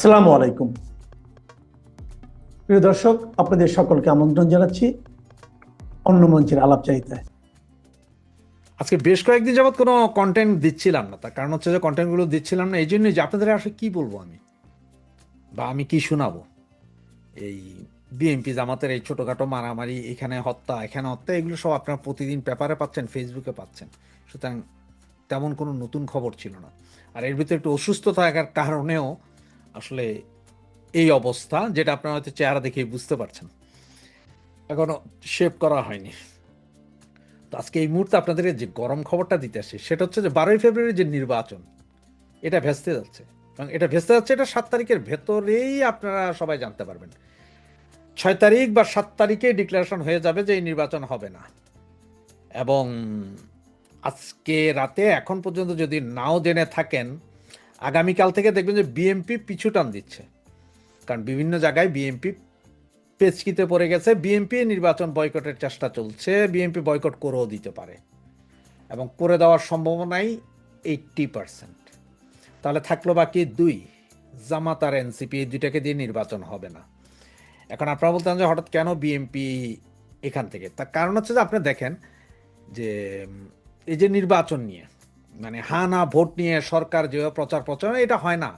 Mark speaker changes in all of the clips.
Speaker 1: আসসালামু আলাইকুম প্রিয় দর্শক, আপনাদের সকলকে আমন্ত্রণ জানাচ্ছি অন্য মঞ্চের আলাপচারিতায়।
Speaker 2: আজকে বেশ কয়েকদিন যাবৎ কোনো কন্টেন্ট দিচ্ছিলাম না, তার কারণ হচ্ছে যে কন্টেন্টগুলো দিচ্ছিলাম না এই জন্যই যে আপনাদের আসলে কি বলবো আমি, বা আমি কি শোনাবো। এই বিএনপি জামাতের এই ছোটোখাটো মারামারি, এখানে হত্যা এখানে হত্যা, এগুলো সব আপনারা প্রতিদিন পেপারে পাচ্ছেন, ফেসবুকে পাচ্ছেন। সুতরাং তেমন কোনো নতুন খবর ছিল না। আর এর ভিতরে একটু অসুস্থ থাকার কারণেও আসলে এই অবস্থা, যেটা আপনারা হয়তো চেহারা দেখেই বুঝতে পারছেন, এখনো শেভ করা হয়নি। তো আজকে এই মুহূর্তে আপনাদের যে গরম খবরটা দিতে আসে সেটা হচ্ছে যে 12ই ফেব্রুয়ারি যে নির্বাচন, এটা ভেস্তে যাচ্ছে। এবং এটা ভেস্তে যাচ্ছে, এটা 7 তারিখের ভেতরেই আপনারা সবাই জানতে পারবেন। 6 তারিখ বা 7 তারিখে ডিক্লারেশন হয়ে যাবে যে এই নির্বাচন হবে না। এবং আজকে রাতে এখন পর্যন্ত যদি নাও জেনে থাকেন, আগামীকাল থেকে দেখবেন যে বিএনপি পিছু টান দিচ্ছে। কারণ বিভিন্ন জায়গায় বিএনপি পেচকিতে পড়ে গেছে, বিএনপি নির্বাচন বয়কটের চেষ্টা চলছে, বিএনপি বয়কট করেও দিতে পারে এবং করে দেওয়ার সম্ভাবনাই 80%। তাহলে থাকলো বাকি দুই, জামাত আর এনসিপি, এই দুইটাকে দিয়ে নির্বাচন হবে না। এখন আপনারা বলতেন যে হঠাৎ কেন বিএনপি এখান থেকে, তার কারণ হচ্ছে যে আপনি দেখেন যে এই যে নির্বাচন নিয়ে মানে হা না ভোট নিয়ে সরকার যেভাবে প্রচার প্রচারণা, এটা হয় না।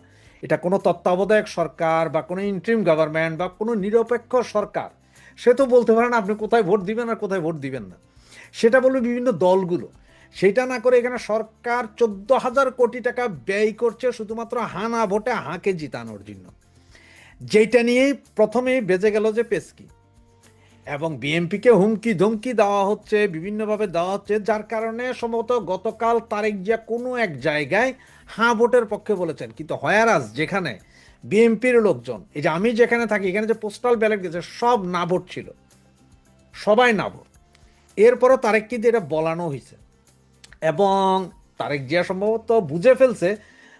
Speaker 2: এটা কোনো তত্ত্বাবধায়ক সরকার বা কোনো ইন্টারিম গভর্নমেন্ট বা কোনো নিরপেক্ষ সরকার, সে তো বলতে পারে না আপনি কোথায় ভোট দিবেন আর কোথায় ভোট দিবেন না, সেটা বলবে বিভিন্ন দলগুলো। সেটা না করে এখানে সরকার 14,000 কোটি টাকা ব্যয় করছে শুধুমাত্র হা না ভোটে হাঁকে জিতানোর জন্য, যেটা নিয়েই প্রথমেই বেজে গেল যে পেস্কি। এবং বিএনপিকে হুমকি ধমকি দেওয়া হচ্ছে, বিভিন্নভাবে দেওয়া হচ্ছে, যার কারণে সম্ভবত গতকাল তারেক জিয়া কোনো এক জায়গায় হাঁ ভোটের পক্ষে বলেছেন। কিন্তু হয়ারাজ যেখানে বিএনপির লোকজন, এই যে আমি যেখানে থাকি এখানে যে পোস্টাল ব্যালট গেছে সব না ভোট ছিল, সবাই না ভোট। এরপরও তারেক কিন্তু এটা বলানো হয়েছে এবং তারেক জিয়া সম্ভবত বুঝে ফেলছে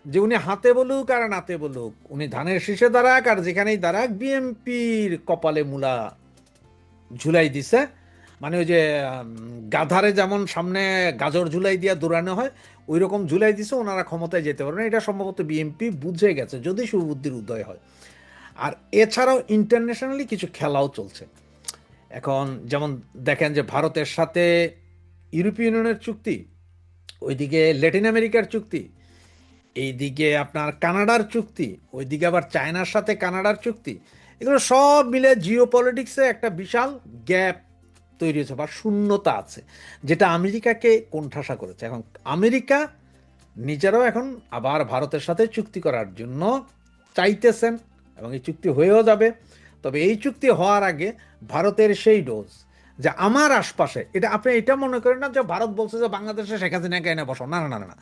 Speaker 2: যে উনি হাতে বলুক আর নাতে বলুক, উনি ধানের শীষে দাঁড়াক আর যেখানেই দাঁড়াক, বিএনপির কপালে মূলা ঝুলাই দিছে। মানে ওই যে গাধারে যেমন সামনে গাজর ঝুলাই দিয়া দৌড়ানো হয়, ওই রকম ঝুলাই দিছে, ওনারা ক্ষমতায় যেতে পারবে না। এটা সম্ভবত বিএনপি বুঝে গেছে, যদি সুবুদ্ধির উদয় হয়। আর এছাড়াও ইন্টারন্যাশনালি কিছু খেলাও চলছে এখন। যেমন দেখেন যে ভারতের সাথে ইউরোপীয় ইউনিয়নের চুক্তি, ওইদিকে ল্যাটিন আমেরিকার চুক্তি, এইদিকে আপনার কানাডার চুক্তি, ওইদিকে আবার চায়নার সাথে কানাডার চুক্তি, এগুলো সব মিলে জিও পলিটিক্সে একটা বিশাল গ্যাপ তৈরি হয়েছে বা শূন্যতা আছে, যেটা আমেরিকাকে কোণঠাসা করেছে। এখন আমেরিকা নিজেরাও এখন আবার ভারতের সাথে চুক্তি করার জন্য চাইতেছেন এবং এই চুক্তি হয়েও যাবে। তবে এই চুক্তি হওয়ার আগে ভারতের সেই ডোজ যে আমার আশপাশে, এটা আপনি এটা মনে করেন না যে ভারত বলছে যে বাংলাদেশে শেখ হাসিনাকে এনে বসো, না না না না।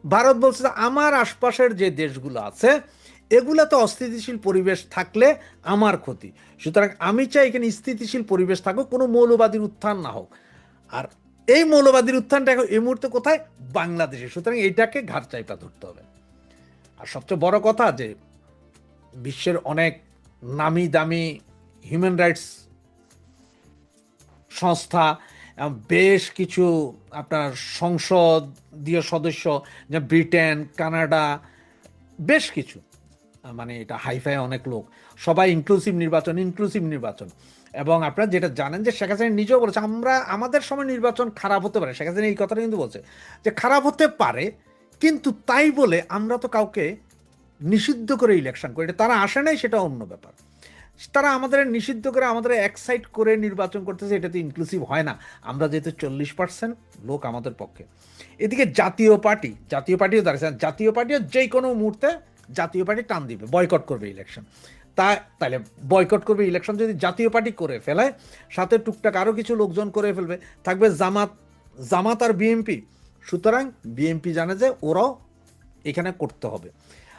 Speaker 2: ভারত বলছে যে আমার আশপাশের যে দেশগুলো আছে এগুলা তো অস্থিতিশীল পরিবেশ থাকলে আমার ক্ষতি, সুতরাং আমি চাই এখানে স্থিতিশীল পরিবেশ থাকুক, কোনো মৌলবাদীর উত্থান না হোক। আর এই মৌলবাদীর উত্থানটা এখন এই মুহূর্তে কোথায়? বাংলাদেশে। সুতরাং এইটাকে ঘাট চাইপা ধরতে হবে। আর সবচেয়ে বড় কথা যে বিশ্বের অনেক নামি দামি হিউম্যান রাইটস সংস্থা, বেশ কিছু আপনার সংসদীয় সদস্য, যে ব্রিটেন, কানাডা, বেশ কিছু, মানে এটা হাইফাই অনেক লোক, সবাই ইনক্লুসিভ নির্বাচন। এবং আপনারা যেটা জানেন যে শেখ হাসিনা নিজেও বলেছে আমরা আমাদের সময় নির্বাচন খারাপ হতে পারে, শেখ হাসিনা এই কথাটা কিন্তু বলছে যে খারাপ হতে পারে, কিন্তু তাই বলে আমরা তো কাউকে নিষিদ্ধ করে ইলেকশন করি, তারা আসে নাই সেটা অন্য ব্যাপার। তারা আমাদের নিষিদ্ধ করে আমাদের এক্সাইট করে নির্বাচন করতেছে, এটা তো ইনক্লুসিভ হয় না। আমরা যেহেতু 40% লোক আমাদের পক্ষে। এদিকে জাতীয় পার্টিও দাঁড়িয়েছে, জাতীয় পার্টিও যে কোনো মুহূর্তে জাতীয় পার্টি টান দিবে, বয়কট করবে ইলেকশন। তাহলে বয়কট করবে ইলেকশন যদি জাতীয় পার্টি করে ফেলে, সাথে টুকটাক আরও কিছু লোকজন করে ফেলবে, থাকবে জামাত আর বিএনপি। সুতরাং বিএনপি জানে যে ওরাও এখানে করতে হবে।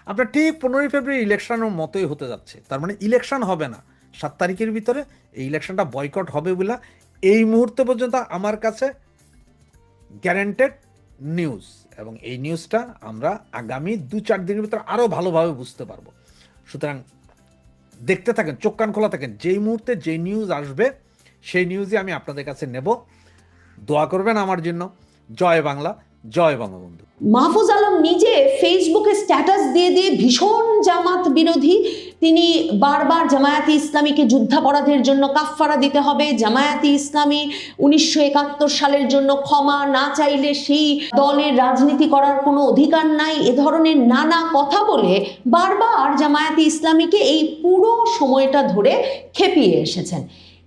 Speaker 2: আপনার ঠিক 15ই ফেব্রুয়ারি ইলেকশনের মতোই হতে যাচ্ছে। তার মানে ইলেকশন হবে না 7 তারিখের ভিতরে, এই ইলেকশনটা বয়কট হবে বলে এই মুহূর্তে পর্যন্ত আমার কাছে গ্যারান্টেড নিউজ। এবং এই নিউজটা আমরা আগামী 2-4 দিনের ভিতরে আরও ভালোভাবে বুঝতে পারবো। সুতরাং দেখতে থাকেন, চোখ কান খোলা থাকেন, যেই মুহূর্তে যেই নিউজ আসবে সেই নিউজই আমি আপনাদের কাছে নেব। দোয়া করবেন আমার জন্য। জয় বাংলা, জয় বঙ্গবন্ধু।
Speaker 3: মাহফুজ আলম নিজে ফেসবুকে স্ট্যাটাস দিয়ে দিয়ে ভীষণ জামাত বিরোধী। তিনি বারবার জামায়াতে ইসলামীকে যুদ্ধাপরাধের জন্য কাফফারা দিতে হবে, জামায়াতে ইসলামী 1971 সালের জন্য ক্ষমা না চাইলে সেই দলের রাজনীতি করার কোনো অধিকার নাই, এ ধরনের নানা কথা বলে বারবার জামায়াতে ইসলামীকে এই পুরো সময়টা ধরে খেপিয়ে এসেছেন।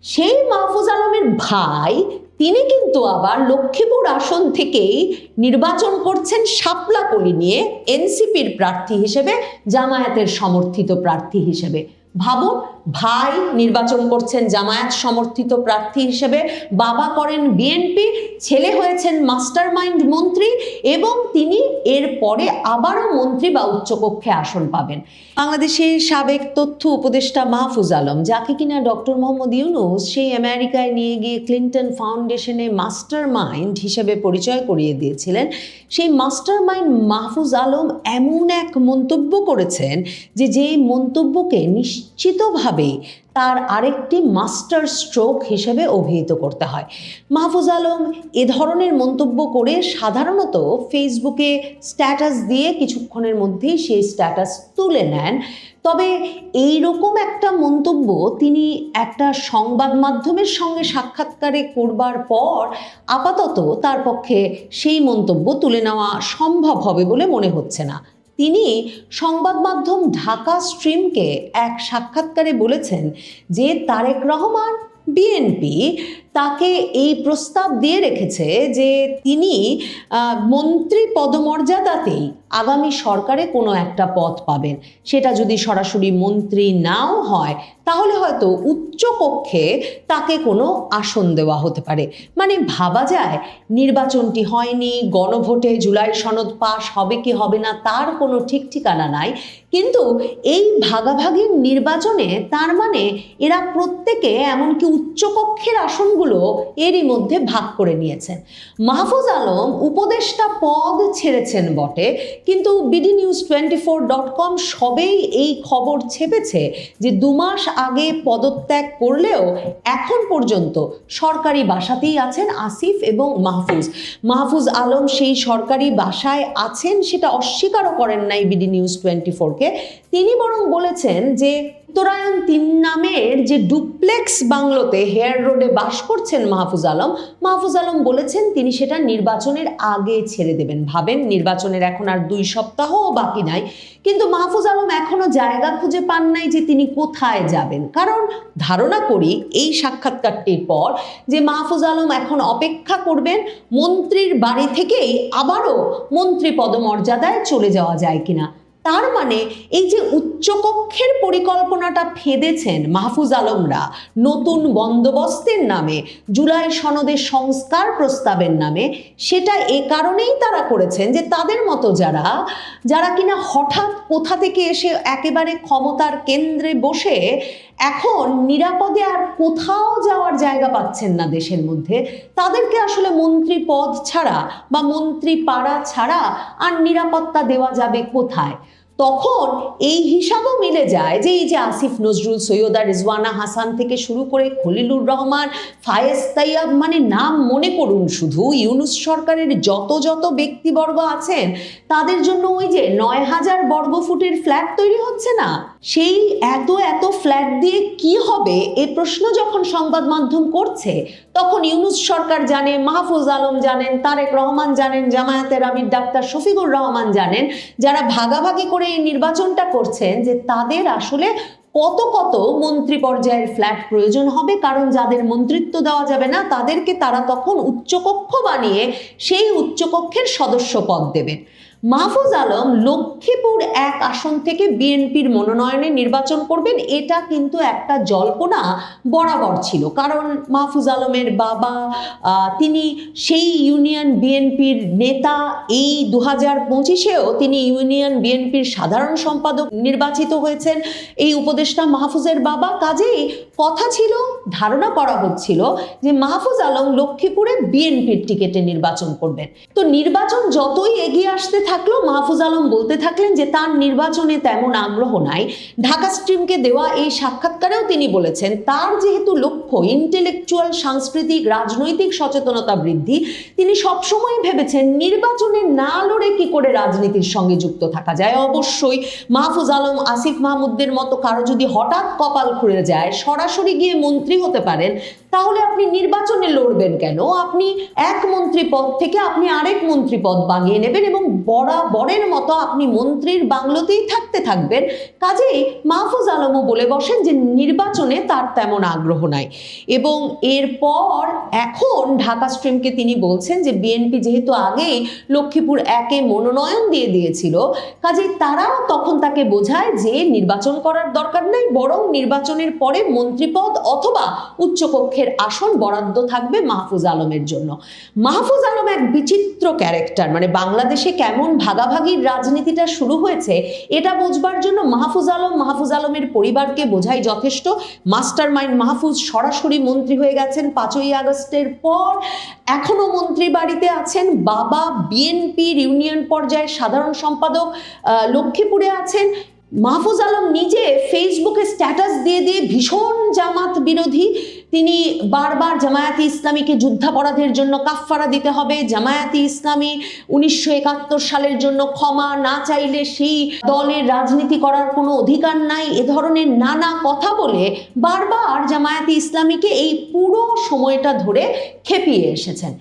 Speaker 3: সেই মাহফুজ আলমের ভাই তিনি কিন্তু আবার লক্ষ্মীপুর আসন থেকেই নির্বাচন করছেন শাপলাকলি নিয়ে, এনসিপির প্রার্থী হিসেবে, জামায়াতের সমর্থিত প্রার্থী হিসেবে। ভাবুন, ভাই নির্বাচন করছেন জামায়াত সমর্থিত প্রার্থী হিসেবে, বাবা করেন বিএনপি, ছেলে হয়েছেন মাস্টারমাইন্ড মন্ত্রী, এবং তিনি এরপরে আবারও মন্ত্রী বা উচ্চকক্ষে আসন পাবেন। বাংলাদেশের সাবেক তথ্য উপদেষ্টা মাহফুজ আলম, যাকে কিনা ডক্টর মোহাম্মদ ইউনূস সেই আমেরিকায় নিয়ে গিয়ে ক্লিন্টন ফাউন্ডেশনে মাস্টারমাইন্ড হিসেবে পরিচয় করিয়ে দিয়েছিলেন, সেই মাস্টারমাইন্ড মাহফুজ আলম এমন এক মন্তব্য করেছেন যে মন্তব্যকে নিশ্চিতভাবে তার আরেকটি মাস্টার স্ট্রোক হিসেবে অভিহিত করতে হয়। মাহফুজ আলম এ ধরনের মন্তব্য করে সাধারণত ফেসবুকে স্ট্যাটাস দিয়ে কিছুক্ষণের মধ্যেই সেই স্ট্যাটাস তুলে নেন। তবে এই রকম একটা মন্তব্য তিনি একটা সংবাদ মাধ্যমের সঙ্গে সাক্ষাৎকারে করবার পর আপাতত তার পক্ষে সেই মন্তব্য তুলে নেওয়া সম্ভব হবে বলে মনে হচ্ছে না। তিনি সংবাদ মাধ্যম ঢাকা স্ট্রিমকে এক সাক্ষাৎকারে বলেছেন যে তারেক রহমান বিএনপি তাকে এই প্রস্তাব দিয়ে রেখেছে যে তিনি মন্ত্রী পদমর্যাদাতেই আগামী সরকারে কোনো একটা পদ পাবেন, সেটা যদি সরাসরি মন্ত্রী নাও হয় তাহলে হয়তো উচ্চকক্ষে তাকে কোনো আসন দেওয়া হতে পারে। মানে ভাবা যায় নির্বাচনটি হয়নি, গণভোটে জুলাই সনদ পাস হবে কি হবে না তার কোনো ঠিক ঠিকানা নাই, কিন্তু এই ভাগাভাগির নির্বাচনে তার মানে এরা প্রত্যেকে এমনকি উচ্চকক্ষের আসনগুলো এরই মধ্যে ভাগ করে নিয়েছেন। মাহফুজ আলম উপদেষ্টা পদ ছেড়েছেন বটে, কিন্তু bdnews24.com সবেই এই খবর ছেপেছে যে 2 মাস আগে পদত্যাগ করলেও এখন পর্যন্ত সরকারি বাসাতেই আছেন আসিফ এবং মাহফুজ আলম সেই সরকারি বাসায় আছেন সেটা অস্বীকারও করেন নাই bdnews24কে। তিনি বরং বলেছেন যে উত্তরায়ণ 3 নামের যে ডুপ্লেক্স বাংলোতে হেয়ার রোডে বাস করছেন মাহফুজ আলম বলেছেন তিনি সেটা নির্বাচনের আগে ছেড়ে দেবেন। ভাবেন, নির্বাচনের এখন আর 2 সপ্তাহও বাকি নাই, কিন্তু মাহফুজ আলম এখনো জায়গা খুঁজে পান নাই যে তিনি কোথায় যাবেন। কারণ ধারণা করি এই সাক্ষাৎকারটির পর যে মাহফুজ আলম এখন অপেক্ষা করবেন মন্ত্রীর বাড়ি থেকেই আবারও মন্ত্রী পদমর্যাদায় চলে যাওয়া যায় কিনা। তার মানে এই যে উচ্চকক্ষের পরিকল্পনাটা ফেঁদেছেন মাহফুজ আলমরা নতুন বন্দোবস্তের নামে, জুলাই সনদের সংস্কার প্রস্তাবের নামে, সেটা এ কারণেই তারা করেছেন যে তাদের মতো যারা কিনা হঠাৎ কোথা থেকে এসে একেবারে ক্ষমতার কেন্দ্রে বসে এখন নিরাপদে আর কোথাও যাওয়ার জায়গা পাচ্ছেন না দেশের মধ্যে, তাদেরকে আসলে মন্ত্রী পদ ছাড়া বা মন্ত্রী পাড়া ছাড়া আর নিরাপত্তা দেওয়া যাবে কোথায়। তখন এই হিসাবও মিলে যায় যে এই যে আসিফ নজরুল, সৈয়দা রিজওয়ানা হাসান থেকে শুরু করে খলিলুর রহমান, ফায়েজ তাইয়াব, মানে নাম মনে করুন শুধু, ইউনূস সরকারের যত ব্যক্তিবর্গ আছেন তাদের জন্য ওই যে 9000 বর্গফুটের ফ্ল্যাট তৈরি হচ্ছে না, সেই এত ফ্ল্যাট দিয়ে কি হবে এ প্রশ্ন যখন সংবাদ মাধ্যম করছে, তখন ইউনূস সরকার জানে, মাহফুজ আলম জানেন, তারেক রহমান জানেন, জামায়াতের আমির ডাক্তার শফিকুর রহমান জানেন, যারা ভাগাভাগি করে এই নির্বাচনটা করছেন, যে তাদের আসলে কত মন্ত্রী পর্যায়ের ফ্ল্যাট প্রয়োজন হবে। কারণ যাদের মন্ত্রিত্ব দেওয়া যাবে না তাদেরকে তারা তখন উচ্চকক্ষ বানিয়ে সেই উচ্চকক্ষের সদস্য পদ দেবেন। মাহফুজ আলম লক্ষ্মীপুর 1 আসন থেকে বিএনপির মনোনয়নে নির্বাচন করবেন, এটা কিন্তু একটা জল্পনা বরাবর ছিল। কারণ মাহফুজ আলমের বাবা তিনি সেই ইউনিয়ন বিএনপির নেতা, এই 2025-এও তিনি ইউনিয়ন বিএনপির সাধারণ সম্পাদক নির্বাচিত হয়েছেন এই উপদেষ্টা মাহফুজের বাবা। কাজেই কথা ছিল, ধারণা করা হচ্ছিল যে মাহফুজ আলম লক্ষ্মীপুরে বিএনপির টিকেটে নির্বাচন করবেন। তো নির্বাচন যতই এগিয়ে আসতে থাকলেও মাহফুজ আলম বলতে থাকলেন যে তার নির্বাচনে তেমন আগ্রহ নাই। ঢাকা স্ট্রিমকে দেওয়া এই সাক্ষাৎকারেও তিনি বলেছেন তার যেহেতু লক্ষ্য ইন্টেলেকচুয়াল, সাংস্কৃতিক, রাজনৈতিক সচেতনতা বৃদ্ধি, তিনি সবসময় ভেবেছেন নির্বাচনে না লড়ে কি করে রাজনীতির সঙ্গে যুক্ত থাকা যায়। অবশ্যই মাহফুজ আলম, আসিফ মাহমুদের মতো কারো যদি হঠাৎ কপাল খুলে যায়, সরাসরি গিয়ে মন্ত্রী হতে পারেন, তাহলে আপনি নির্বাচনে লড়বেন কেন? আপনি এক মন্ত্রী পদ থেকে আপনি আরেক মন্ত্রী পদ বাগিয়ে নেবেন এবং বরাবরের মতো আপনি মন্ত্রীর বাংলোতেই থাকতে থাকবেন। কাজেই মাহফুজ আলমও বলে বসেন যে নির্বাচনে তার তেমন আগ্রহ নাই। এবং এরপর এখন ঢাকা স্ট্রিমকে তিনি বলছেন যে বিএনপি যেহেতু আগেই লক্ষ্মীপুর 1-এ মনোনয়ন দিয়ে দিয়েছিল, কাজেই তারাও তখন তাকে বোঝায় যে নির্বাচন করার দরকার নাই, বরং নির্বাচনের পরে মন্ত্রীপদ অথবা উচ্চকক্ষের আসন বরাদ্দ থাকবে মাহফুজ আলমের জন্য। মাহফুজ আলম এক বিচিত্র ক্যারেক্টার, মানে বাংলাদেশে কেমন ভাগাভাগির রাজনীতিটা শুরু হয়েছে এটা বোঝবার জন্য মাহফুজ আলমের পরিবারকে বোঝাই যথেষ্ট। মাস্টার মাইন্ড মাহফুজ সরাসরি মন্ত্রী হয়ে গেছেন 5ই আগস্টের পর, এখনো মন্ত্রী বাড়িতে আছেন। বাবা বিএনপির ইউনিয়ন পর্যায়ের সাধারণ সম্পাদক লক্ষ্মীপুরে আছেন। মাহফুজ আলম নিজে ফেসবুকে স্ট্যাটাস দিয়ে দিয়ে ভীষণ জামাত বিরোধী। তিনি বারবার জামায়াতে ইসলামীকে যুদ্ধাপরাধের জন্য কাফফারা দিতে হবে, জামায়াতে ইসলামী 1971 সালের জন্য ক্ষমা না চাইলে সেই দলের রাজনীতি করার কোনো অধিকার নাই, এ ধরনের নানা কথা বলে বারবার জামায়াতে ইসলামীকে এই পুরো সময়টা ধরে খেপিয়ে এসেছেন।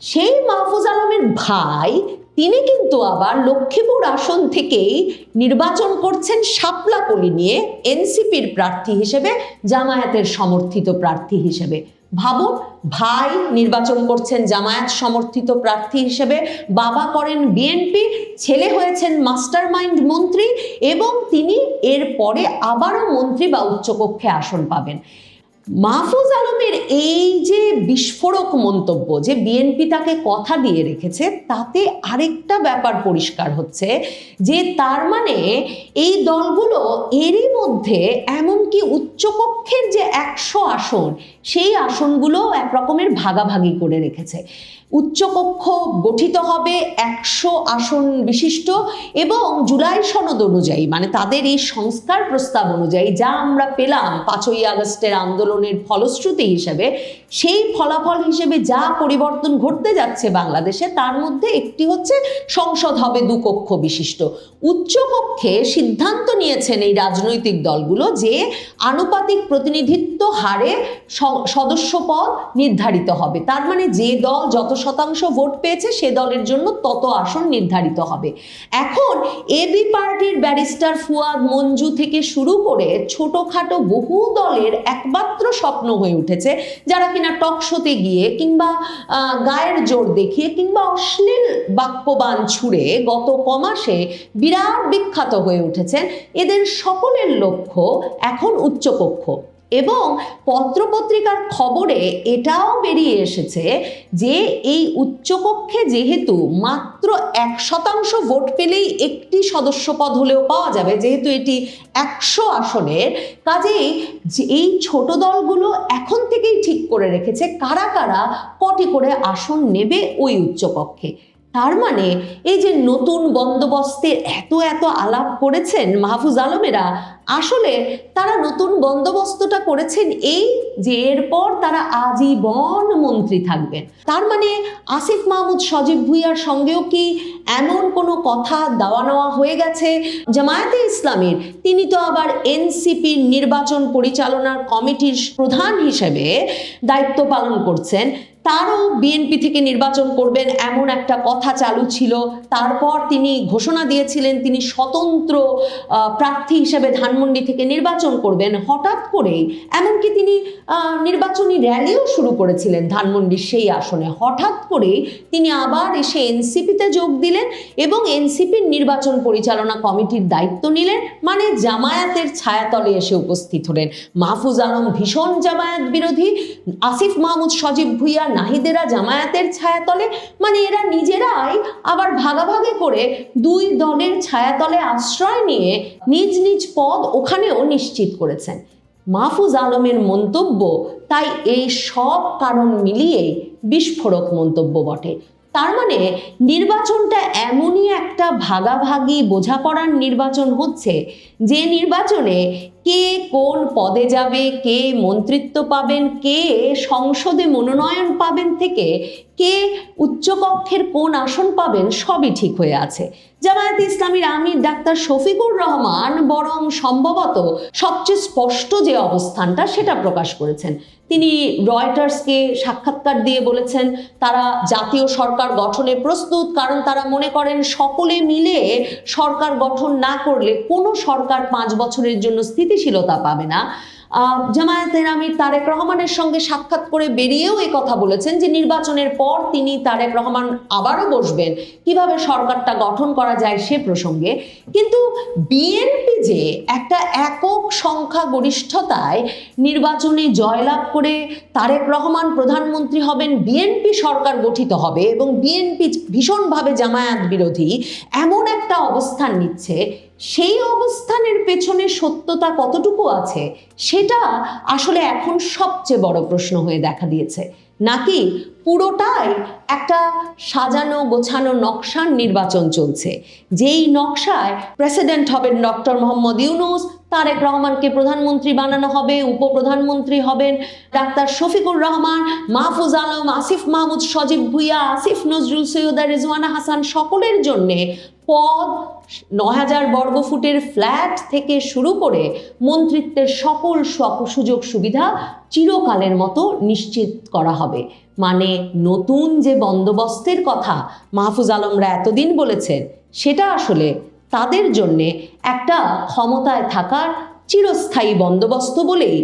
Speaker 3: সেই মাহফুজ আলমের ভাই তিনি কিন্তু আবার লক্ষ্মীপুর আসন থেকেই নির্বাচন করছেন শাপলাকলি নিয়ে, এনসিপির প্রার্থী হিসেবে, জামায়াতের সমর্থিত প্রার্থী হিসেবে। ভাবুন, ভাই নির্বাচন করছেন জামায়াত সমর্থিত প্রার্থী হিসেবে, বাবা করেন বিএনপি, ছেলে হয়েছেন মাস্টার মাইন্ড মন্ত্রী, এবং তিনি এরপরে আবারও মন্ত্রী বা উচ্চকক্ষে আসন পাবেন। মাহফুজ আলমের এই যে বিস্ফোরক মন্তব্য যে বিএনপি তাকে কথা দিয়ে রেখেছে, তাতে আরেকটা ব্যাপার পরিষ্কার হচ্ছে যে তার মানে এই দলগুলো এরই মধ্যে এমনকি উচ্চকক্ষের যে 100 আসন, সেই আসনগুলো এক রকমের ভাগাভাগি করে রেখেছে। উচ্চকক্ষ গঠিত হবে 100 আসন বিশিষ্ট, এবং জুলাই সনদ অনুযায়ী, মানে তাদের এই সংস্কার প্রস্তাব অনুযায়ী যা আমরা পেলাম 5ই আগস্টের আন্দোলনের ফলশ্রুতি হিসেবে, সেই ফলাফল হিসেবে যা পরিবর্তন ঘটতে যাচ্ছে বাংলাদেশে, তার মধ্যে একটি হচ্ছে সংসদ হবে 2 কক্ষ বিশিষ্ট। উচ্চকক্ষে সিদ্ধান্ত নিয়েছেন এই রাজনৈতিক দলগুলো যে আনুপাতিক প্রতিনিধিত্ব হারে সদস্য পদ নির্ধারিত হবে। তার মানে যে দল যত শতাংশ ভোট পেয়েছে সে দলের জন্য তত আসন নির্ধারিত হবে। এখন এবি পার্টির ব্যারিস্টার ফুয়াদ মঞ্জু থেকে শুরু করে ছোটখাটো বহু দলের একমাত্র স্বপ্ন হয়ে উঠেছে, যারা কিনা টকশোতে গিয়ে কিংবা গায়ের জোর দেখিয়ে কিংবা অশ্লীল বাক্যবাণ ছুড়ে গত কমাসে বিরাট বিখ্যাত হয়ে উঠেছেন, এদের সকলের লক্ষ্য এখন উচ্চকক্ষ। এবং পত্রপত্রিকার খবরে এটাও বেরিয়ে এসেছে যে এই উচ্চকক্ষে যেহেতু মাত্র 1% ভোট পেলেই একটি সদস্য পদ হলেও পাওয়া যাবে, যেহেতু এটি 100 আসনের, কাজেই এই ছোট দলগুলো এখন থেকেই ঠিক করে রেখেছে কারা কারা কটি করে আসন নেবে ওই উচ্চকক্ষে। তার মানে এই যে নতুন বন্দোবস্তের এত আলাপ করেছেন মাহফুজ আলমেরা, আসলে তারা নতুন বন্দোবস্তটা করেছেন এই যে এরপর তারা আজীবন মন্ত্রী থাকবেন। তার মানে আসিফ মাহমুদ, সজীব ভুইয়ার সঙ্গেও কি এমন কোনো কথা দেওয়া নেওয়া হয়ে গেছে? জামায়াতে ইসলামীর তিনি তো আবার এনসিপির নির্বাচন পরিচালনার কমিটির প্রধান হিসেবে দায়িত্ব পালন করছেন, তারও বিএনপি থেকে নির্বাচন করবেন এমন একটা কথা চালু ছিল। তারপর তিনি ঘোষণা দিয়েছিলেন তিনি স্বতন্ত্র প্রার্থী হিসেবে ধানমন্ডি থেকে নির্বাচন করবেন। হঠাৎ করেই এমনকি তিনি নির্বাচনী র্যালিও শুরু করেছিলেন ধানমন্ডির সেই আসনে। হঠাৎ করেই তিনি আবার এসে এনসিপিতে যোগ দিলেন এবং এনসিপির নির্বাচন পরিচালনা কমিটির দায়িত্ব নিলেন, মানে জামায়াতের ছায়াতলে এসে উপস্থিত হলেন। মাহফুজ আলম ভীষণ জামায়াত বিরোধী, আসিফ মাহমুদ, সজীব ভুইয়া, নাহিদেরা জামায়াতের ছায়াতলে, মানে এরা নিজেরাই আবার ভাগাভাগি করে 2 দলের ছায়াতলে আশ্রয় নিয়ে নিজ নিজ পদ ওখানেও নিশ্চিত করেছেন। মাহফুজ আলমের মন্তব্য তাই এই সব কারণ মিলিয়ে বিস্ফোরক মন্তব্য বটে। তার মানে নির্বাচনটা এমনই একটা ভাগাভাগি বোঝাপড়ার নির্বাচন হচ্ছে, যে নির্বাচনে কে কোন পদে যাবে, কে মন্ত্রিত্ব পাবেন, কে সংসদে মনোনয়ন পাবেন থেকে কে উচ্চকক্ষের কোন আসন পাবেন সবই ঠিক হয়ে আছে। জামায়াতে ইসলামীর আমির ডাক্তার শফিকুর রহমান বরং সম্ভবত সবচেয়ে স্পষ্ট যে অবস্থানটা সেটা প্রকাশ করেছেন। তিনি রয়টার্সকে সাক্ষাৎকার দিয়ে বলেছেন তারা জাতীয় সরকার গঠনে প্রস্তুত, কারণ তারা মনে করেন সকলে মিলে সরকার গঠন না করলে কোনো সরকার 5 বছরের জন্য স্থিতিশীলতা পাবে না। জামায়াতের আমির তারেক রহমানের সঙ্গে সাক্ষাৎ করে বেরিয়েও এই কথা বলেছেন যে নির্বাচনের পর তিনি তারেক রহমান আবারও বসবেন কিভাবে সরকারটা গঠন করা যায় সে প্রসঙ্গে। কিন্তু বিএনপি যে একটা একক সংখ্যাগরিষ্ঠতায় নির্বাচনে জয়লাভ করে তারেক রহমান প্রধানমন্ত্রী হবেন, বিএনপি সরকার গঠিত হবে এবং বিএনপি ভীষণভাবে জামায়াত বিরোধী এমন একটা অবস্থান নিচ্ছে, সেই অবস্থানের পেছনে সত্যতা কতটুকু আছে সেটা আসলে এখন সবচেয়ে বড় প্রশ্ন হয়ে দেখা দিয়েছে। নাকি পুরোটাই একটা সাজানো গোছানো নকশার নির্বাচন চলছে, যেই নকশায় প্রেসিডেন্ট হবেন ডক্টর মোহাম্মদ ইউনূস, তারেক রহমানকে প্রধানমন্ত্রী বানানো হবে, উপপ্রধানমন্ত্রী হবেন ডাক্তার শফিকুর রহমান, মাহফুজ আলম, আসিফ মাহমুদ, সজীব ভুইয়া, আসিফ নজরুল, সৈয়দা রেজওয়ানা হাসান, সকলের জন্যে পদ, 9000 বর্গফুটের ফ্ল্যাট থেকে শুরু করে মন্ত্রিত্বের সকল সুযোগ সুবিধা চিরকালের মতো নিশ্চিত করা হবে। মানে নতুন যে বন্দোবস্তের কথা মাহফুজ আলমরা এতদিন বলেছেন সেটা আসলে তাদের জন্যে একটা ক্ষমতায় থাকার চিরস্থায়ী বন্দোবস্ত বলেই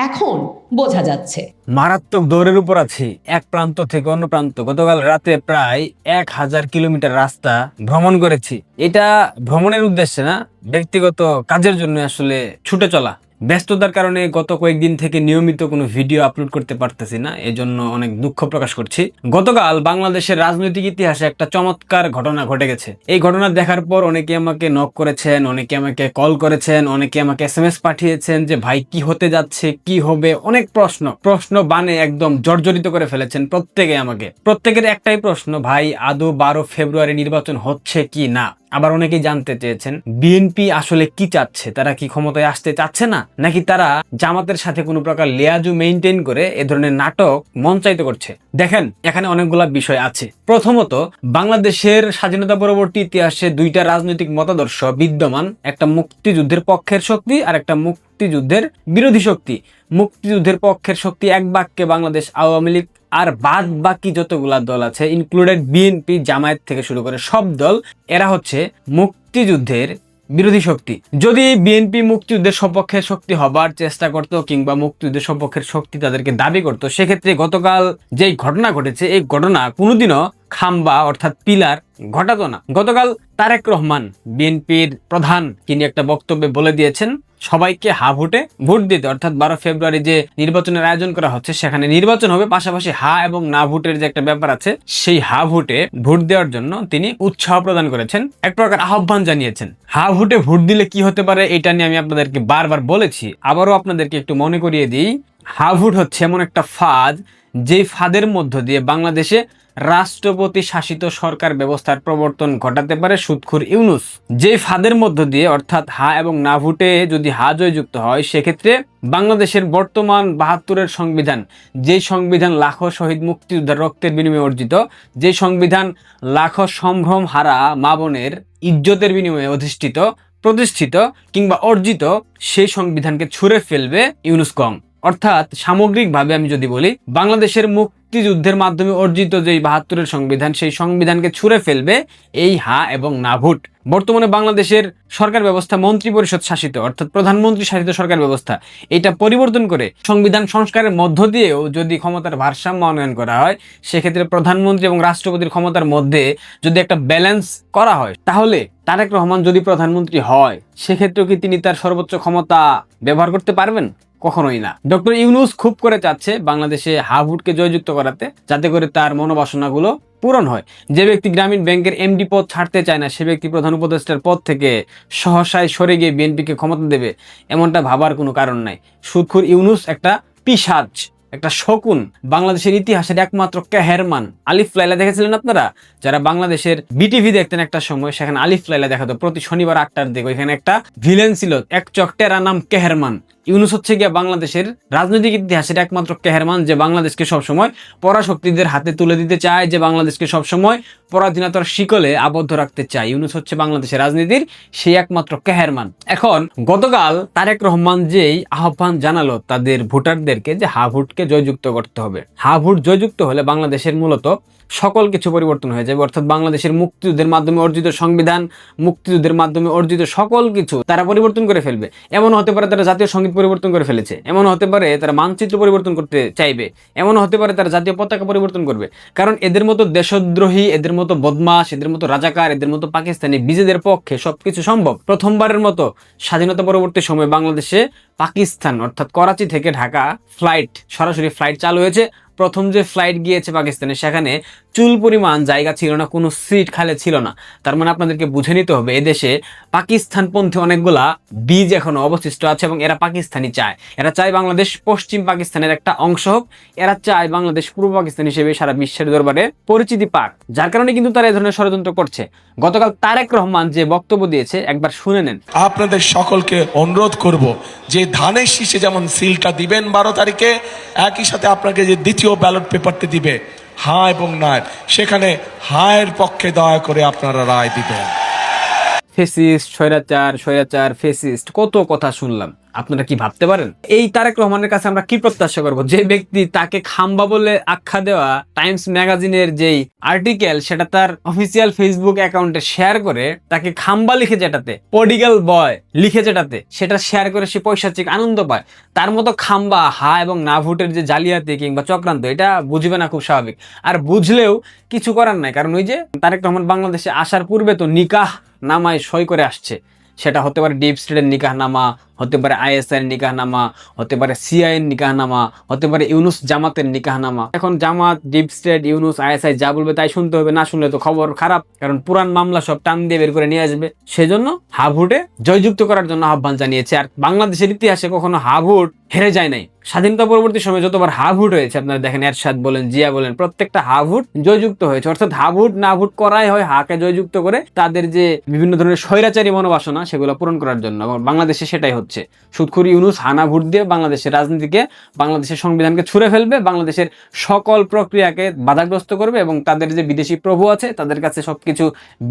Speaker 3: এখন বোঝা যাচ্ছে।
Speaker 4: মারাত্মক দৌড়ের উপর আছি এক প্রান্ত থেকে অন্য প্রান্ত। গতকাল রাতে প্রায় 1000 কিলোমিটার রাস্তা ভ্রমণ করেছি। এটা ভ্রমণের উদ্দেশ্যে না, ব্যক্তিগত কাজের জন্য আসলে ছুটে চলা। ব্যস্ততার কারণে গত কয়েকদিন থেকে নিয়মিত কোনো ভিডিও আপলোড করতে পারতেছি না, এজন্য অনেক দুঃখ প্রকাশ করছি। গতকাল বাংলাদেশের রাজনৈতিক ইতিহাসে একটা চমৎকার ঘটনা ঘটে গেছে। এই ঘটনা দেখার পর অনেকে আমাকে নক করেছেন, অনেকে আমাকে কল করেছেন, অনেকে আমাকে SMS পাঠিয়েছেন যে ভাই কি হতে যাচ্ছে, কি হবে, অনেক প্রশ্ন বানে একদম জর্জরিত করে ফেলেছেন প্রত্যেকে আমাকে। প্রত্যেকের একটাই প্রশ্ন, ভাই আদৌ 12 ফেব্রুয়ারি নির্বাচন হচ্ছে কি না। আবার অনেকেই জানতে চেয়েছেন বিএনপি আসলে কি চাচ্ছে, তারা কি ক্ষমতায় আসতে চাচ্ছে না, নাকি তারা জামাতের সাথে কোনো প্রকার লিয়াজু মেইনটেইন করে এ ধরনের নাটক মঞ্চায়িত করছে। দেখেন এখানে অনেকগুলা বিষয় আছে। প্রথমত, বাংলাদেশের স্বাধীনতা পরবর্তী ইতিহাসে দুইটা রাজনৈতিক মতাদর্শ বিদ্যমান, একটা মুক্তিযুদ্ধের পক্ষের শক্তি আর একটা মুক্তিযুদ্ধের বিরোধী শক্তি। মুক্তিযুদ্ধের পক্ষের শক্তি এক বাক্যে বাংলাদেশ আওয়ামী লীগ, আর বাদ বাকি যতগুলা দল আছে ইনক্লুডেড বিএনপি, জামায়াত থেকে শুরু করে সব দল, এরা হচ্ছে মুক্তিযুদ্ধের বিরোধী শক্তি। যদি বিএনপি মুক্তিযুদ্ধের সপক্ষের শক্তি হবার চেষ্টা করত কিংবা মুক্তিযুদ্ধের সপক্ষের শক্তি তাদেরকে দাবি করত, সেক্ষেত্রে গতকাল যেই ঘটনা ঘটেছে এই ঘটনা কোনোদিনও খাম্বা অর্থাৎ পিলার ঘটাতো না। গতকাল তারেক রহমান বিএনপির প্রধান তিনি একটা বক্তব্যে বলে দিয়েছেন সবাইকে হা ভোটে ভোট দিতে, অর্থাৎ 12 ফেব্রুয়ারি যে নির্বাচনের আয়োজন করা হচ্ছে সেখানে নির্বাচন হবে, পাশাপাশি হা এবং না ভোটের যে একটা ব্যাপার আছে সেই হা ভোটে ভোট দেওয়ার জন্য তিনি উৎসাহ প্রদান করেছেন, এক প্রকার আহ্বান জানিয়েছেন। হা ভোটে ভোট দিলে কি হতে পারে এটা নিয়ে আমি আপনাদেরকে বারবার বলেছি, আবারও আপনাদেরকে একটু মনে করিয়ে দিই। হা ভোট হচ্ছে এমন একটা ফাঁদ, যে ফাঁদের মধ্য দিয়ে বাংলাদেশে রাষ্ট্রপতি শাসিত সরকার ব্যবস্থার প্রবর্তন ঘটাতে পারে সুদখোর ইউনূস। যে ফাঁদের মধ্য দিয়ে অর্থাৎ হা এবং না ভোটে যদি হা জয়যুক্ত হয়, সেক্ষেত্রে বাংলাদেশের বর্তমান 72-এর সংবিধান, যে সংবিধান লাখো শহীদ মুক্তিযোদ্ধার রক্তের বিনিময়ে অর্জিত, যে সংবিধান লাখো সম্ভ্রম হারা মা বোনের ইজ্জতের বিনিময়ে অধিষ্ঠিত, প্রতিষ্ঠিত কিংবা অর্জিত, সেই সংবিধানকে ছুঁড়ে ফেলবে ইউনূস গং। অর্থাৎ সামগ্রিকভাবে আমি যদি বলি, বাংলাদেশের মুক্তিযুদ্ধের মাধ্যমে অর্জিত যে 72-এর সংবিধান, সেই সংবিধানকে ছুঁড়ে ফেলবে এই হা এবং না ভোট। বর্তমানে বাংলাদেশের সরকার ব্যবস্থা মন্ত্রী পরিষদ শাসিত, অর্থাৎ প্রধানমন্ত্রী শাসিত সরকার ব্যবস্থা। এটা পরিবর্তন করে সংবিধান সংস্কারের মধ্য দিয়েও যদি ক্ষমতার ভারসাম্য উন্নয়ন করা হয়, সেক্ষেত্রে প্রধানমন্ত্রী এবং রাষ্ট্রপতির ক্ষমতার মধ্যে যদি একটা ব্যালেন্স করা হয়, তাহলে তারেক রহমান যদি প্রধানমন্ত্রী হয়, সেক্ষেত্রেও কি তিনি তার সর্বোচ্চ ক্ষমতা ব্যবহার করতে পারবেন? কখনোই না। ডক্টর ইউনূস খুব করে চাচ্ছে বাংলাদেশে হা ভোটকে জয়যুক্ত করাতে, যাতে করে তার মনোবাসনাগুলো পূরণ হয়। যে ব্যক্তি গ্রামীণ ব্যাংকের এমডি পদ ছাড়তে চায় না, সে ব্যক্তি প্রধান উপদেষ্টার পদ থেকে সহসায় সরে গিয়ে বিএনপিকে ক্ষমতা দেবে, এমনটা ভাবার কোনো কারণ নাই। সুদখোর ইউনূস একটা পিশাচ, একটা শকুন, বাংলাদেশের ইতিহাসের একমাত্র কেহেরমান। আলিফ লাইলা দেখেছিলেন আপনারা? যারা বাংলাদেশের বিটিভি দেখতেন একটা সময়, সেখানে আলিফ লাইলা দেখাতো প্রতি শনিবার 8টার দিকে। ওইখানে একটা ভিলেন ছিল এক চকটেরা, নাম কেহেরমান। ইউনূস হচ্ছে গিয়া বাংলাদেশের রাজনৈতিক ইতিহাসের একমাত্র কেহেরমান, যে বাংলাদেশকে সবসময় পরাশক্তিদের হাতে তুলে দিতে চায়, যে বাংলাদেশকে সবসময় পরাধীনতার শিকলে আবদ্ধ রাখতে চায়। ইউনূস হচ্ছে বাংলাদেশের রাজনীতির সেই একমাত্র কেহেরমান। এখন গতকাল তারেক রহমান যেই আহ্বান জানালো তাদের ভোটারদেরকে যে হা ভোটকে জয়যুক্ত করতে হবে, হা ভোট জয়যুক্ত হলে বাংলাদেশের মূলত সকল কিছু পরিবর্তন হয়ে যাবে। অর্থাৎ বাংলাদেশের মুক্তিযুদ্ধের মাধ্যমে অর্জিত সংবিধান, মুক্তিযুদ্ধের মাধ্যমে অর্জিত সকল কিছু তারা পরিবর্তন করে ফেলবে। এমন হতে পারে তারা জাতীয় সঙ্গীত পরিবর্তন করে ফেলেছে, এমন হতে পারে তারা মানচিত্র পরিবর্তন করতে চাইবে, এমন হতে পারে তারা জাতীয় পতাকা পরিবর্তন করবে। কারণ এদের মতো দেশদ্রোহী, এদের মতো বদমাশ, এদের মতো রাজাকার, এদের মতো পাকিস্তানি বিজেদের পক্ষে সবকিছু সম্ভব। প্রথমবারের মতো স্বাধীনতা পরবর্তী সময়ে বাংলাদেশে পাকিস্তান অর্থাৎ করাচি থেকে ঢাকা ফ্লাইট, সরাসরি ফ্লাইট চালু হয়েছে। প্রথম যে ফ্লাইট গিয়েছে পাকিস্তানে, সেখানে চুল পরিমাণ জায়গা ছিল না, কোনো সিট খালি ছিল না। তার মানে আপনাদেরকে বুঝে নিতে হবে এদেশে পাকিস্তানপন্থী অনেকগুলা বীজ এখনো অবশিষ্ট আছে, এবং এরা পাকিস্তানি চায়। এরা চায় বাংলাদেশ পশ্চিম পাকিস্তানের একটা অংশ হোক, এরা চায় বাংলাদেশ পূর্ব পাকিস্তান হিসেবে সারা বিশ্বের দরবারে পরিচিতি পাক। যার কারণে কিন্তু তারা এই ধরনের ষড়যন্ত্র করছে। গতকাল তারেক রহমান যে বক্তব্য দিয়েছে একবার শুনে নেন।
Speaker 5: আপনাদের সকলকে অনুরোধ করব যে ধানের শীষে যেমন সিলটা দিবেন 12 তারিখে, একই সাথে আপনাকে যে দ্বিতীয় ব্যালট পেপারটি দিবে হ্যাঁ এবং না, সেখানে হায়ের পক্ষে দয়া করে আপনারা রায় দিবেন।
Speaker 4: ফেসিস্ট, স্বৈরাচার, স্বৈরাচার, ফেসিস্ট, কত কথা শুনলাম। আপনারা কি ভাবতে পারেন এই তারেক রহমানের কাছে আমরা কি প্রত্যাশা করব? যে ব্যক্তি তাকে খাম্বা বলে আখ্যা দেওয়া টাইমস ম্যাগাজিনের যেই আর্টিকেল সেটা তার অফিসিয়াল ফেসবুক অ্যাকাউন্টে শেয়ার করে, তাকে খাম্বা লিখে যেটাতে, পডিগাল বয় লিখে যেটাতে, সেটা শেয়ার করে সে পৈশাচিক আনন্দ পায়। তার মতো খাম্বা, হা এবং না ভোটের যে জালিয়াতি কিংবা চক্রান্ত, এটা বুঝবে না, খুব স্বাভাবিক। আর বুঝলেও কিছু করার নাই, কারণ ওই যে তারেক রহমান বাংলাদেশে আসার পূর্বে তো নিকাহ নামায় সই করে আসছে। সেটা হতে পারে ডিপ স্টেটের নিকাহ নামা, হতে পারে আইএসআই এর নিকাহ নামা, হতে পারে সিআই এর নিকাহ নামা, হতে পারে ইউনুস জামাতের নিকাহ নামা। এখন জামাত, ডিপ স্টেট, ইউনুস, আইএসআই যা বলবে তাই শুনতে হবে, না শুনলে তো খবর খারাপ, কারণ পুরান মামলা সব টান দিয়ে বের করে নিয়ে আসবে। সেজন্য হা ভোটে জয়যুক্ত করার জন্য আহ্বান জানিয়েছে। আর বাংলাদেশের ইতিহাসে কখনো হা ভোট হেরে যায় নাই। স্বাধীনতা পরবর্তী সময়ে যতবার হা ভোট হয়েছে, আপনারা দেখেন এরশাদ বলেন, জিয়া বলেন, প্রত্যেকটা হা ভোট জয়যুক্ত হয়েছে। অর্থাৎ হা ভোট না ভোট করাই হয় হাকে জয়যুক্ত করে তাদের যে বিভিন্ন ধরনের স্বৈরাচারী মনোবাসনা সেগুলো পূরণ করার জন্য। এবং বাংলাদেশে সেটাই হচ্ছে। সুদখুরি ইউনুস হানা ভোট দিয়ে বাংলাদেশের রাজনীতিকে, বাংলাদেশের সংবিধানকে ছুঁড়ে ফেলবে, বাংলাদেশের সকল প্রক্রিয়াকে বাধাগ্রস্ত করবে, এবং তাদের যে বিদেশি প্রভু আছে তাদের কাছে সবকিছু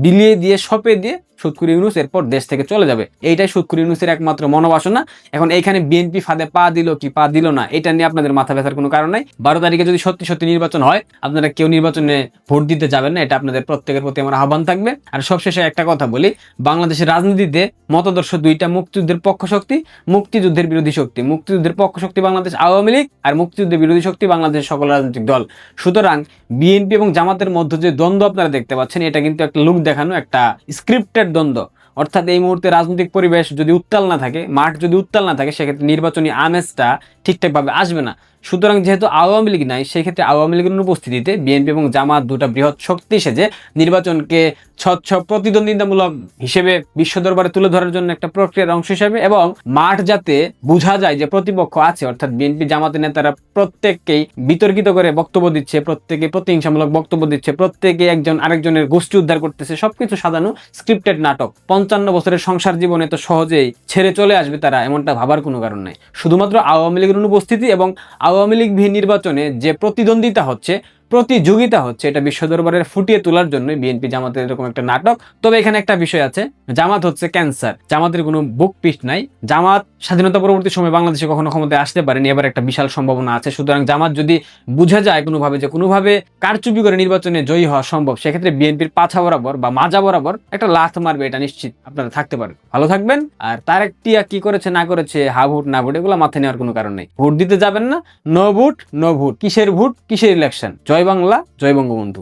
Speaker 4: বিলিয়ে দিয়ে, সঁপে দিয়ে সুদখুরি ইউনুস এরপর দেশ থেকে চলে যাবে। এইটাই সুদখুরি ইউনুসের একমাত্র মনোবাসনা। এখন এইখানে বিএনপি ফাঁদে পা দিল কি পা দিল না, এটা নিয়ে আপনাদের মাথা ব্যথার কোনো কারণ নাই। 12 তারিখে যদি সত্যি সত্যি নির্বাচন হয়, আপনারা কেউ নির্বাচনে ভোট দিতে যাবেন না, এটা আপনাদের প্রত্যেকের প্রতি আমার আহ্বান থাকবে। আর সবশেষে একটা কথা বলি, বাংলাদেশের রাজনীতিতে মতাদর্শ দুইটা, মুক্তিযুদ্ধের পক্ষ শক্তি, মুক্তিযুদ্ধের বিরোধী শক্তি। মুক্তিযুদ্ধের পক্ষ শক্তি বাংলাদেশ আওয়ামী লীগ, আর মুক্তিযুদ্ধের বিরোধী শক্তি বাংলাদেশের সকল রাজনৈতিক দল। সুতরাং বিএনপি এবং জামাতের মধ্যে যে দ্বন্দ্ব আপনারা দেখতে পাচ্ছেন, এটা কিন্তু একটা লোক দেখানো, একটা স্ক্রিপ্টেড দ্বন্দ্ব। অর্থাৎ এই মুহূর্তে রাজনৈতিক পরিবেশ যদি উত্তাল না থাকে, মাঠ যদি উত্তাল না থাকে, সেক্ষেত্রে নির্বাচনী আমেজটা ঠিকঠাকভাবে আসবে না। সুতরাং যেহেতু আওয়ামী লীগ নাই, সেই ক্ষেত্রে আওয়ামী লীগের উপস্থিতিতে বিএনপি এবং জামাত দুটা বৃহৎ শক্তি সেজে নির্বাচনকে স্বচ্ছ প্রতিদ্বন্দ্বিতামূলক হিসেবে বিশ্ব দরবারে তুলে ধরার জন্য একটা প্রক্রিয়ার অংশ হিসেবে, এবং মাঠ যাতে বোঝা যায় যে প্রতিপক্ষ আছে, অর্থাৎ বিএনপি জামাতের নেতারা প্রত্যেককেই বিতর্কিত করে বক্তব্য দিচ্ছে, প্রত্যেকে প্রতিহিংসামূলক বক্তব্য দিচ্ছে, প্রত্যেকে একজন আরেকজনের গোষ্ঠী উদ্ধার করতেছে, সবকিছু সাজানো স্ক্রিপ্টেড নাটক। 55 বছরের সংসার জীবনে তো সহজেই ছেড়ে চলে আসবে তারা, এমনটা ভাবার কোনো কারণ নাই। শুধুমাত্র আওয়ামী লীগের উপস্থিতি এবং আওয়ামী লীগ বিহীন নির্বাচনে যে প্রতিদ্বন্দ্বিতা হচ্ছে, প্রতিযোগিতা হচ্ছে, এটা বিশ্ব দরবারে ফুটিয়ে তোলার জন্য বিএনপি জামাতের এরকম একটা নাটক। তবে এখানে একটা বিষয় আছে, জামাত হচ্ছে ক্যান্সার, জামাতের কোনো বুক পিঠ নাই। জামাত স্বাধীনতা পরবর্তী সময় বাংলাদেশে কখনো ক্ষমতায় আসতে পারেনি, এবার একটা বিশাল সম্ভাবনা আছে। সুতরাং জামাত যদি বুঝা যায় কোনোভাবে যে কোনোভাবে কারচুপি করে নির্বাচনে জয়ী হওয়া সম্ভব, সেক্ষেত্রে বিএনপির পাছা বরাবর বা মাজা বরাবর একটা লাথ মারবে, এটা নিশ্চিত। আপনারা থাকতে পারেন, ভালো থাকবেন। আর তারেক টিয়া কি করেছে না করেছে, হা ভোট না ভোট, এগুলো মাথায় নেওয়ার কোনো কারণ নেই। ভোট দিতে যাবেন না, নো ভোট নো ভোট। কিসের ভোট, কিসের ইলেকশন? জয় বাংলা, জয় বঙ্গবন্ধু।